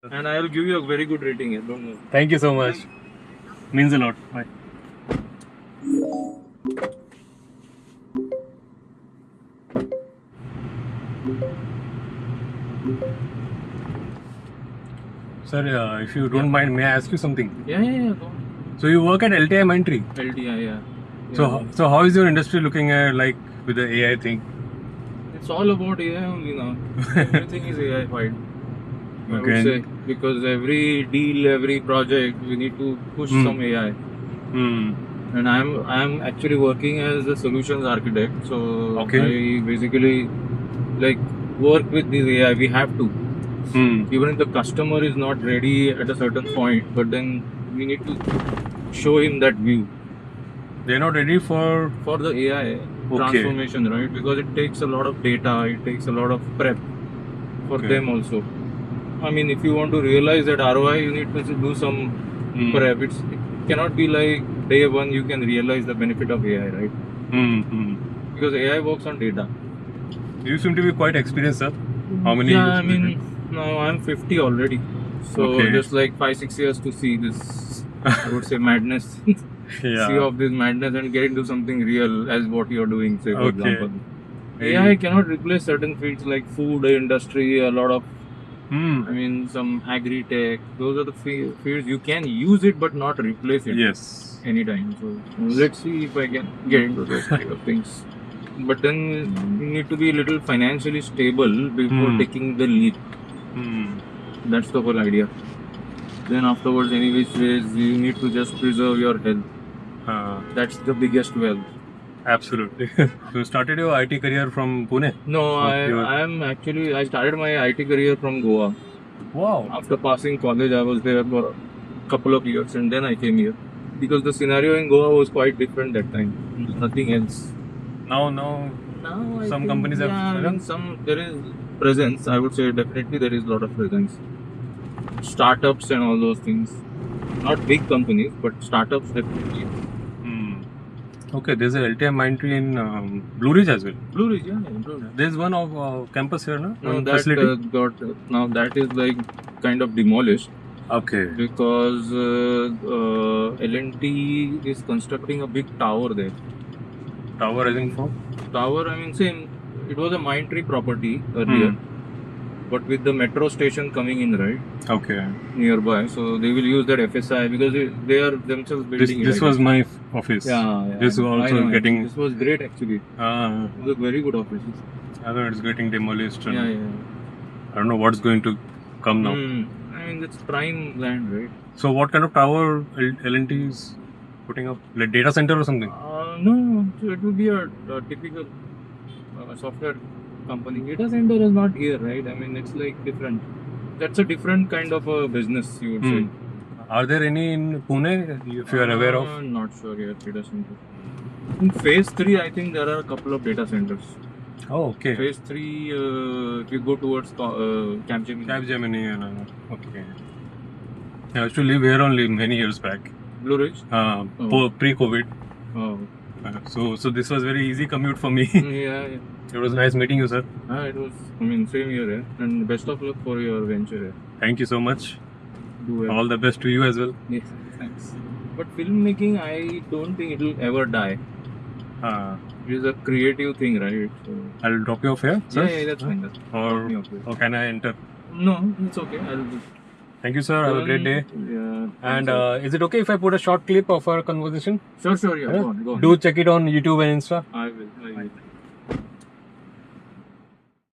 And I will give you a very good rating here. Don't worry. Thank you so much. Means a lot. Bye. Sir, if you don't mind, may I ask you something? Yeah. Go on. So you work at LTI Mindtree. LTI, yeah. So how is your industry looking at like with the AI thing? It's all about AI only now. Everything is AI fied. I would Okay. say, because every deal, every project, we need to push some AI. Hmm. And I'm actually working as a solutions architect. So Okay. I basically like work with this AI. We have to. Even if the customer is not ready at a certain point, but then we need to show him that view They're not ready for the AI transformation, right? Because it takes a lot of data, it takes a lot of prep for them also. I mean, if you want to realize that ROI, you need to do some prep. It cannot be like day one you can realize the benefit of AI, right? Because AI works on data. You seem to be quite experienced, sir. How many Yeah, years? I mean, now I'm 50 already. So Okay. just like 5-6 years to see this, I would say, madness. Yeah. See of this madness and get into something real as what you're doing, say, for Okay. example. AI cannot replace certain fields like food industry, a lot of, I mean, some agri-tech. Those are the fields you can use it but not replace it. Yes. Anytime. So let's see if I can get into those kind of things. But then you need to be a little financially stable before taking the leap. That's the whole idea. Then afterwards, any which ways, you need to just preserve your health. That's the biggest wealth. Absolutely. You started your IT career from Pune? No, I started my IT career from Goa. Wow. After passing college, I was there for a couple of years and then I came here. Because the scenario in Goa was quite different that time. Nothing else. Now, I some think, companies have. yeah, I mean, there is presence. I would say definitely there is a lot of presence. Startups and all those things. Not big companies, but startups definitely. Okay, there's a LTI Mindtree in Blue Ridge as well. Blue Ridge, yeah, Blue Ridge. There's one of campus here, no? No, One that facility. now that is like kind of demolished. Okay. Because L&T is constructing a big tower there. Tower, I think, for? Tower, I mean, same. It was a Mindtree property earlier, but with the metro station coming in, right? Okay. Nearby, so they will use that FSI because they are themselves building This it. was my office. Yeah. This was also getting. This was great actually. It was a very good office. I know it's getting demolished. And Yeah. I don't know what's going to come now. I mean, it's prime land, right? So what kind of tower L&T is putting up? Like data center or something? No, it will be a typical software company. Data center is not here, right? I mean, it's like different. That's a different kind of a business, you would say. Are there any in Pune, if you are aware of? I'm not sure yet, data center. In phase 3, I think there are a couple of data centers. Oh, okay. Phase 3, if you go towards Capgemini. Capgemini, okay. I used to live here only many years back. Blue Ridge? Pre-COVID. Oh. So this was very easy commute for me. Yeah. It was nice meeting you, sir. It was, I mean, same here, and best of luck for your venture. Thank you so much. Do well. All the best to you as well. Yes, thanks. But filmmaking, I don't think it will ever die. It is a creative thing, right? So I'll drop you off here, sir. Yeah, that's fine. Or can I enter? No, it's okay. Thank you, sir. Have a great day. Yeah. And is it okay if I put a short clip of our conversation? Sure. Yeah. Go on. Do check it on YouTube and Insta.